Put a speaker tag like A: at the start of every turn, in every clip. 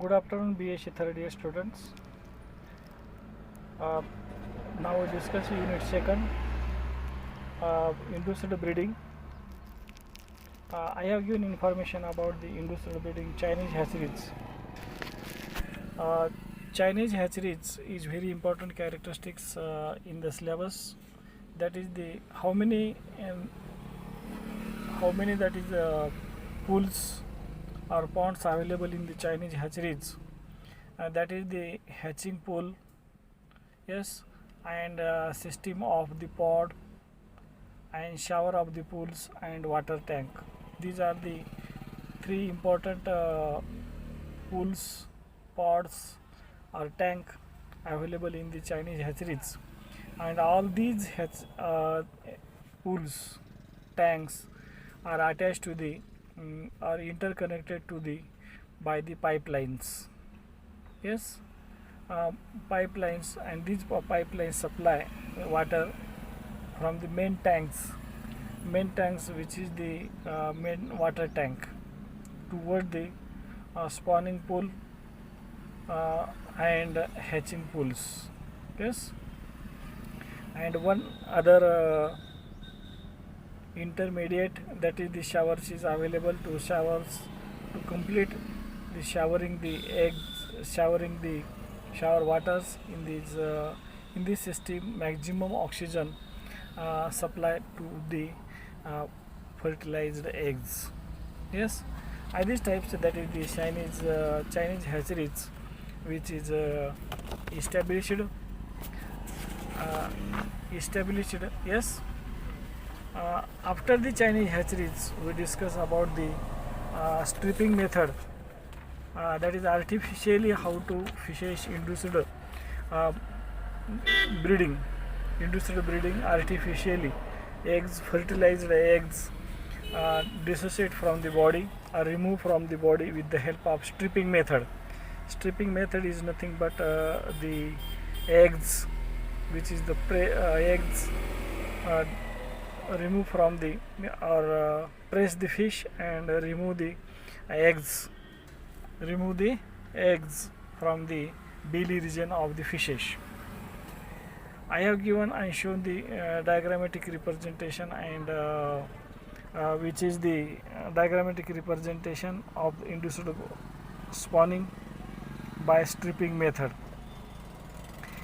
A: Good afternoon, BSc third year students. Uh, Now we discuss unit second, induced breeding. I have given information about the induced breeding Chinese hatcheries. Uh, Chinese hatcheries is very important characteristics in the syllabus. That is the how many that is pools or ponds available in the Chinese hatcheries. That is the hatching pool, yes, and system of the pod and shower of the pools and water tank. These are the three important pools, pods or tank available in the Chinese hatcheries, and all these pools, tanks are attached to the are interconnected to the by the pipelines. Yes, uh, pipelines, and these pipelines supply water from the main tanks, which is the main water tank, toward the spawning pool uh, and hatching pools. Yes, and one other intermediate, that is the showers, is available to showers to complete the showering the eggs, showering the shower waters in this system. Maximum oxygen supply to the uh, fertilized eggs. Yes, these types, that is the Chinese hatcheries, which is uh, established. Yes. After the Chinese hatcheries, we discuss about the stripping method. That is artificially how to fishes uh, breeding, artificially. Eggs, fertilized eggs, dissociate from the body or remove from the body with the help of stripping method. Stripping method is nothing but the eggs, which is the eggs, uh, remove from the, or press the fish and remove the eggs from the belly region of the fishes. I have given and shown the diagrammatic representation, and which is the diagrammatic representation of induced spawning by stripping method.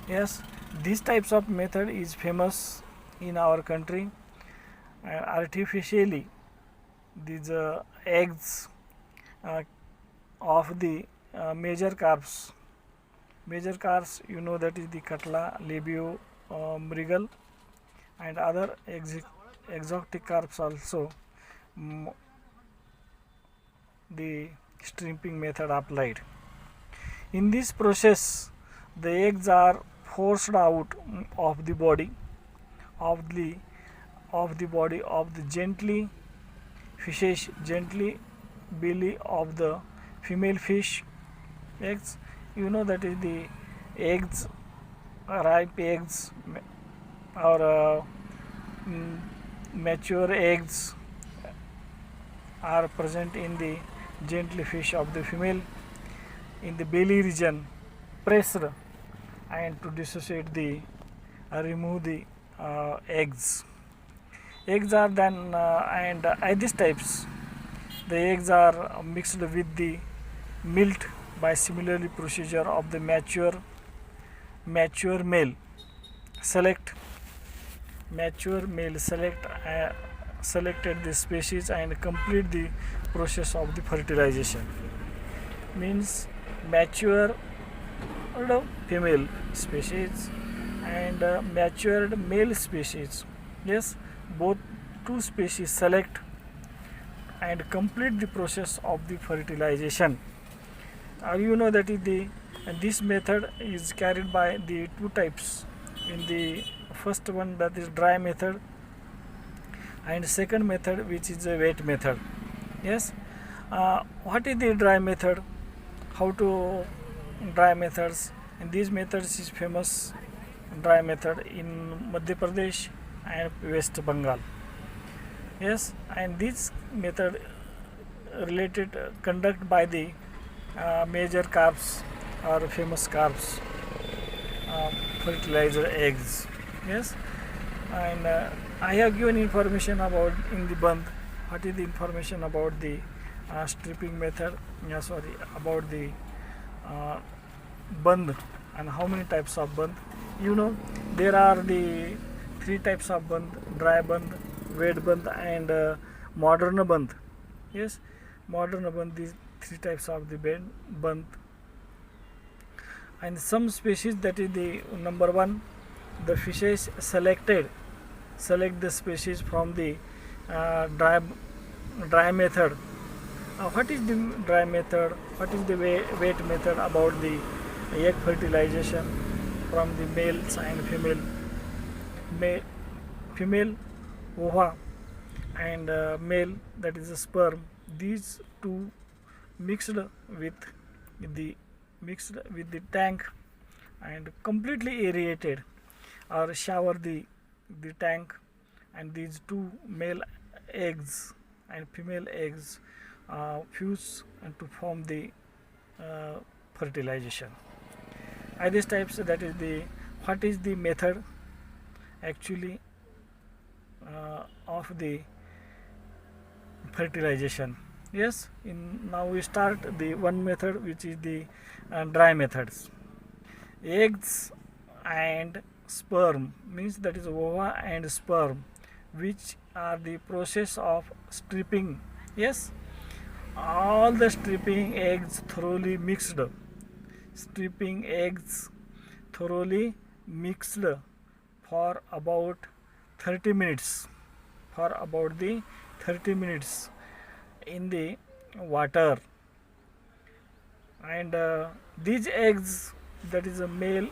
A: Yes, these types of method is famous in our country. Artificially, these eggs of the major carps. Major carps, that is the Katla, Labio, Mrigal, and other exotic carps also. The stripping method applied. In this process, the eggs are forced out of the body of the gently belly of the female fish eggs. That is the eggs, ripe eggs, or mature eggs are present in the gently fish of the female in the belly region, pressed, and to dissociate the remove the eggs. Eggs are then and these types, the eggs are mixed with the milk by similarly procedure of the mature male select selected the species and complete the process of the fertilization. Means mature female species and matured male species. Yes, both two species select and complete the process of the fertilization. That is this method is carried by the two types. In the first one, that is dry method, and second method, which is a wet method. Yes, what is the dry method? How to dry methods? And these methods is famous dry method in Madhya Pradesh and West Bengal. Yes, and this method related conduct by the major carbs or famous carbs, fertilizer eggs. Yes, and I have given information about in the Bandh. What is the information about the stripping method? Yeah, sorry, about the Bandh and how many types of Bandh. You know, there are the three types of Bandh: dry Bandh, wet Bandh, and modern Bandh. Yes, modern Bandh, these three types of the Bandh. And some species, that is the number one, the fishes select the species from the dry method. What is the dry method? What is the wet method about the egg fertilization from the males and female ova and male, that is a sperm. These two mixed with the tank and completely aerated, or shower the tank, and these two male eggs and female eggs fuse and to form the fertilization. These types, that is the what is the method actually of the fertilization. Yes, now we start the one method, which is the dry methods. Eggs and sperm, means that is ova and sperm, which are the process of stripping. Yes, all the stripping eggs thoroughly mixed. Stripping eggs thoroughly mixed for about 30 minutes. For about the 30 minutes in the water, and these eggs, that is a male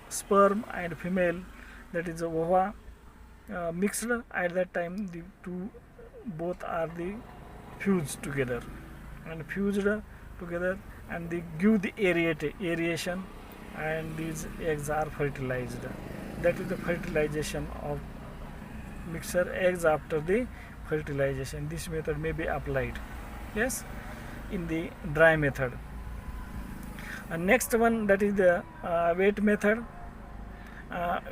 A: sperm and female, that is a ova, mixed. At that time the two both are the fused together, and they give the aeration, and these eggs are fertilized. That is the fertilization of mixture eggs after the fertilization. This method may be applied, yes, in the dry method. And next one, that is the wet method.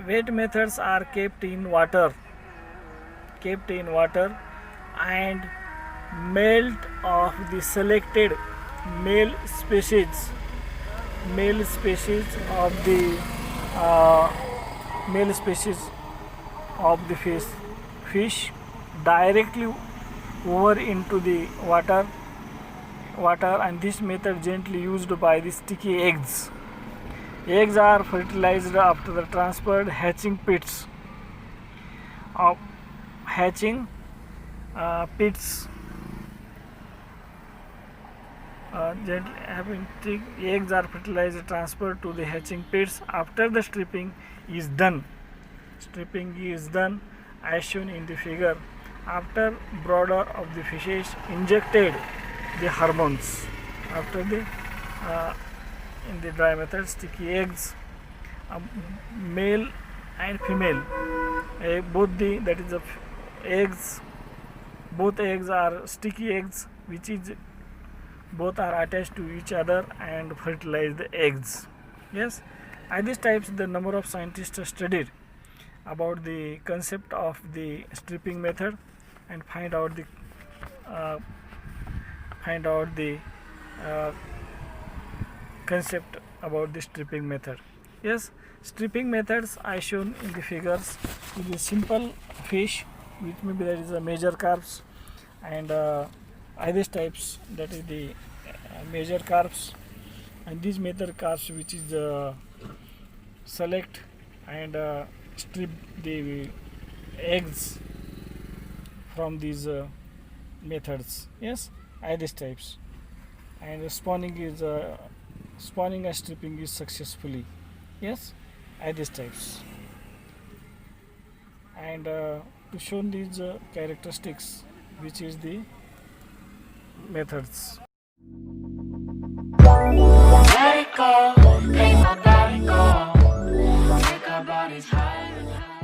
A: Wet methods are kept in water, and melt of the selected male species of the fish directly over into the water, and this method gently used by the sticky eggs. Eggs are fertilized after the transferred hatching pits. Eggs are fertilized, transferred to the hatching pits after the stripping is done. As shown in the figure. After brooder of the fishes injected the hormones. After the in the dry method, sticky eggs, male and female, both eggs are sticky eggs, which is both are attached to each other and fertilize the eggs. Yes, at these types the number of scientists studied about the concept of the stripping method and find out the concept about the stripping method. Yes, stripping methods are shown in the figures. It is simple fish, which maybe that is a major carbs, and these types, that is the major carbs, and these major carbs, which is select and strip the eggs from these methods. Yes, these types, and spawning and stripping is successfully. Yes, these types, and to show these characteristics, which is the methods.
B: Let it go, make my body go. Take our bodies higher and higher.